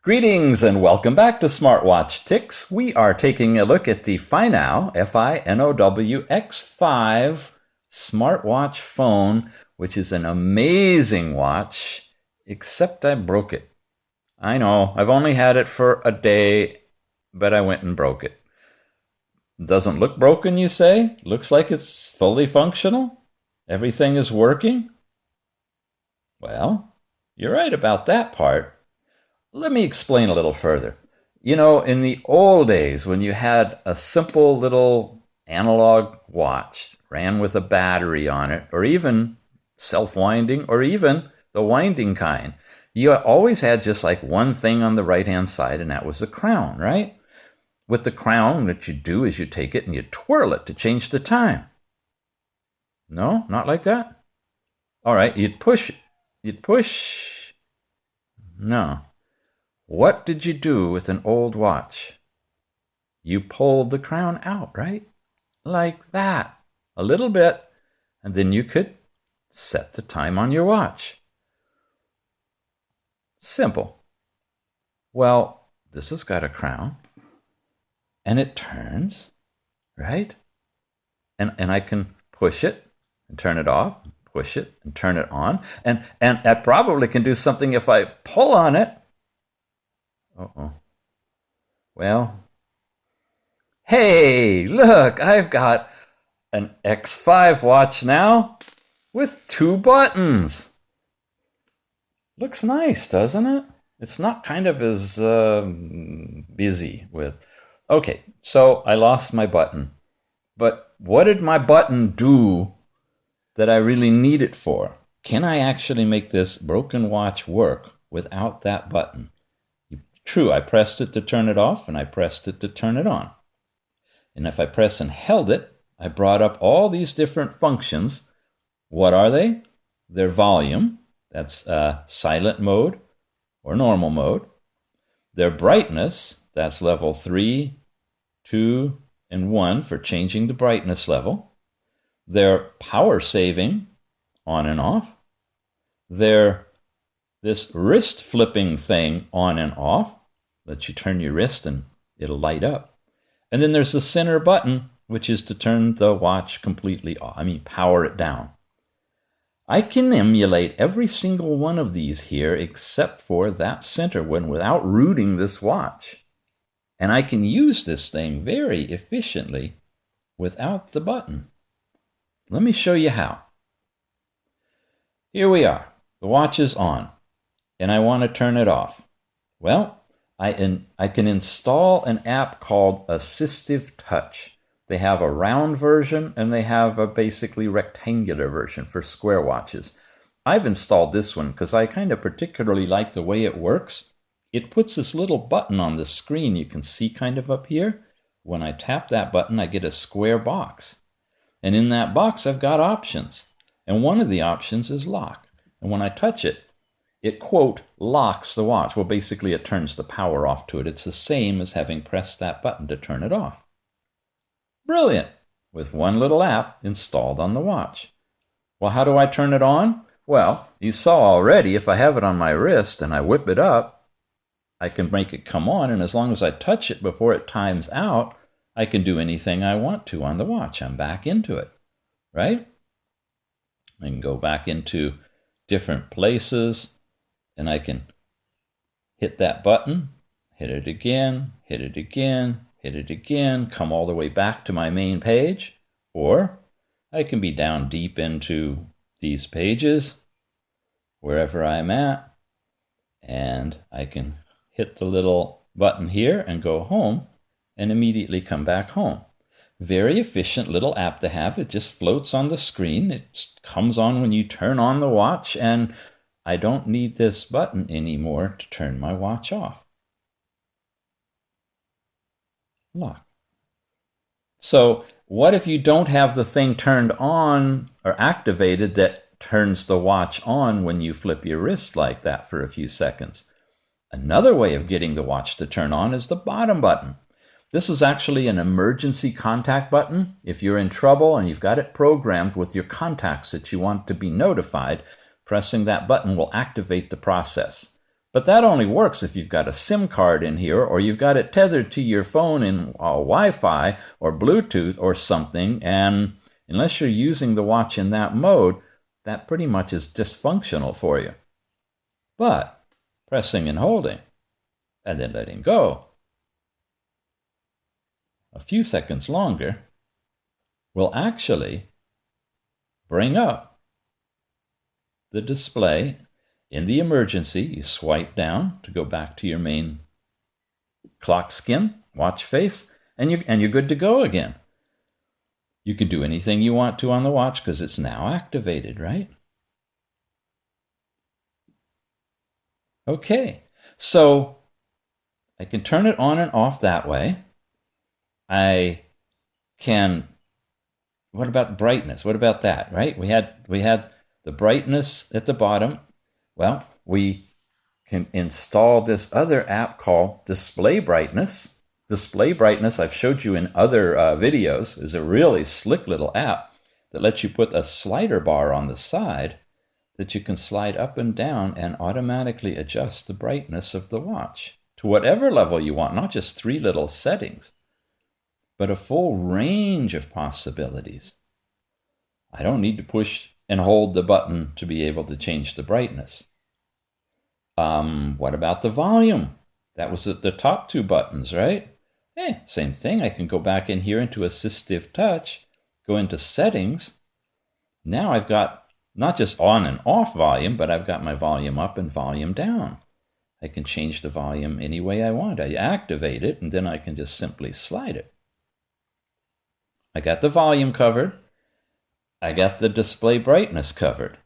Greetings and welcome back to SmartWatchTicks. We are taking a look at the FINOW, FINOW X5 smartwatch phone, which is an amazing watch, except I broke it. I know, I've only had it for a day, but I went and broke it. Doesn't look broken, you say? Looks like it's fully functional? Everything is working? Well, you're right about that part. Let me explain a little further. You know, in the old days, when you had a simple little analog watch, ran with a battery on it, or even self-winding, or even the winding kind, you always had just like one thing on the right-hand side, and that was the crown, right? With the crown, what you do is you take it and you twirl it to change the time. No, not like that? All right, you'd push. No. What did you do with an old watch? You pulled the crown out, right? Like that. A little bit, and then you could set the time on your watch. Simple. Well, this has got a crown, and it turns, right? And I can push it and turn it off, push it and turn it on, and I probably can do something if I pull on it. Uh-oh. Well, hey, look, I've got an X5 watch now with 2 buttons. Looks nice, doesn't it? It's not kind of as busy with... Okay, so I lost my button. But what did my button do that I really need it for? Can I actually make this broken watch work without that button? True, I pressed it to turn it off, and I pressed it to turn it on. And if I press and held it, I brought up all these different functions. What are they? Their volume, that's silent mode or normal mode. Their brightness, that's level 3, 2, and 1 for changing the brightness level. Their power saving, on and off. Their this wrist flipping thing, on and off. Lets you turn your wrist and it'll light up. And then there's the center button, which is to turn the watch completely off. Power it down. I can emulate every single one of these here except for that center one without rooting this watch. And I can use this thing very efficiently without the button. Let me show you how. Here we are. The watch is on, and I want to turn it off. Well, I can install an app called Assistive Touch. They have a round version, and they have a basically rectangular version for square watches. I've installed this one because I kind of particularly like the way it works. It puts this little button on the screen you can see kind of up here. When I tap that button, I get a square box. And in that box, I've got options. And one of the options is lock. And when I touch it, it, quote, locks the watch. Well, basically, it turns the power off to it. It's the same as having pressed that button to turn it off. Brilliant! With one little app installed on the watch. Well, how do I turn it on? Well, you saw already, if I have it on my wrist and I whip it up, I can make it come on, and as long as I touch it before it times out, I can do anything I want to on the watch. I'm back into it, right? I can go back into different places, and I can hit that button, hit it again, hit it again, hit it again, come all the way back to my main page, or I can be down deep into these pages, wherever I'm at, and I can hit the little button here and go home and immediately come back home. Very efficient little app to have. It just floats on the screen. It comes on when you turn on the watch, and I don't need this button anymore to turn my watch off. Lock. So what if you don't have the thing turned on or activated that turns the watch on when you flip your wrist like that for a few seconds? Another way of getting the watch to turn on is the bottom button. This is actually an emergency contact button. If you're in trouble and you've got it programmed with your contacts that you want to be notified, pressing that button will activate the process. But that only works if you've got a SIM card in here, or you've got it tethered to your phone in Wi-Fi or Bluetooth or something, and unless you're using the watch in that mode, that pretty much is dysfunctional for you. But pressing and holding, and then letting go a few seconds longer will actually bring up the display. In the emergency, you swipe down to go back to your main clock skin, watch face, and you're good to go again. You can do anything you want to on the watch because it's now activated, right? Okay, so I can turn it on and off that way. I can, what about brightness? What about that, right? We had the brightness at the bottom. Well, we can install this other app called Display Brightness. Display Brightness, I've showed you in other videos, is a really slick little app that lets you put a slider bar on the side that you can slide up and down and automatically adjust the brightness of the watch to whatever level you want, not just 3 little settings, but a full range of possibilities. I don't need to push and hold the button to be able to change the brightness. What about the volume? That was at the top 2 buttons, right? Same thing. I can go back in here into Assistive Touch, go into Settings. Now I've got not just on and off volume, but I've got my volume up and volume down. I can change the volume any way I want. I activate it, and then I can just simply slide it. I got the volume covered. I got the display brightness covered.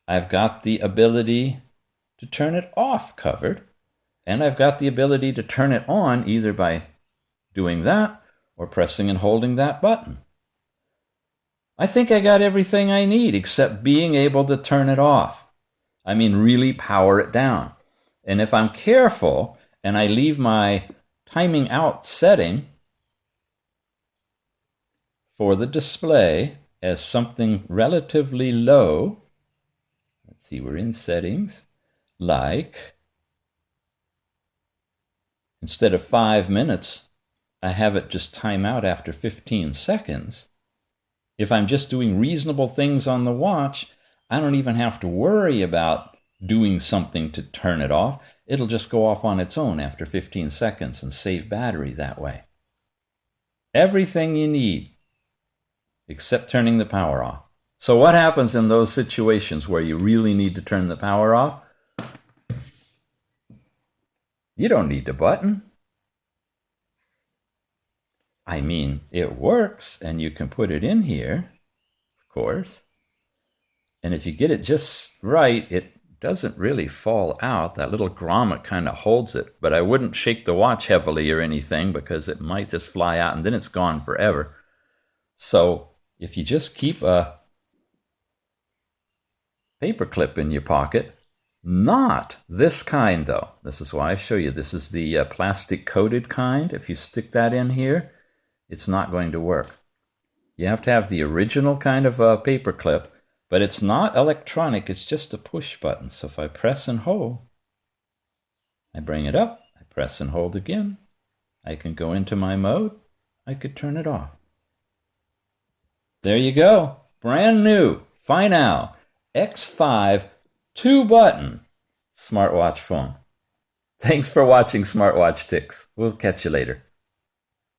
I've got the ability to turn it off covered. And I've got the ability to turn it on either by doing that or pressing and holding that button. I think I got everything I need except being able to turn it off. I mean, really power it down. And if I'm careful and I leave my timing out setting for the display as something relatively low, let's see, we're in settings, like instead of 5 minutes, I have it just time out after 15 seconds. If I'm just doing reasonable things on the watch, I don't even have to worry about doing something to turn it off. It'll just go off on its own after 15 seconds and save battery that way. Everything you need, except turning the power off. So what happens in those situations where you really need to turn the power off? You don't need the button. I mean, it works, and you can put it in here, of course. And if you get it just right, it doesn't really fall out. That little grommet kind of holds it, but I wouldn't shake the watch heavily or anything because it might just fly out, and then it's gone forever. So if you just keep a paper clip in your pocket, not this kind though. This is why I show you. This is the plastic coated kind. If you stick that in here, it's not going to work. You have to have the original kind of paper clip, but it's not electronic. It's just a push button. So if I press and hold, I bring it up, I press and hold again. I can go into my mode. I could turn it off. There you go. Brand new FINOW X5 2-button smartwatch phone. Thanks for watching SmartWatchTicks. We'll catch you later.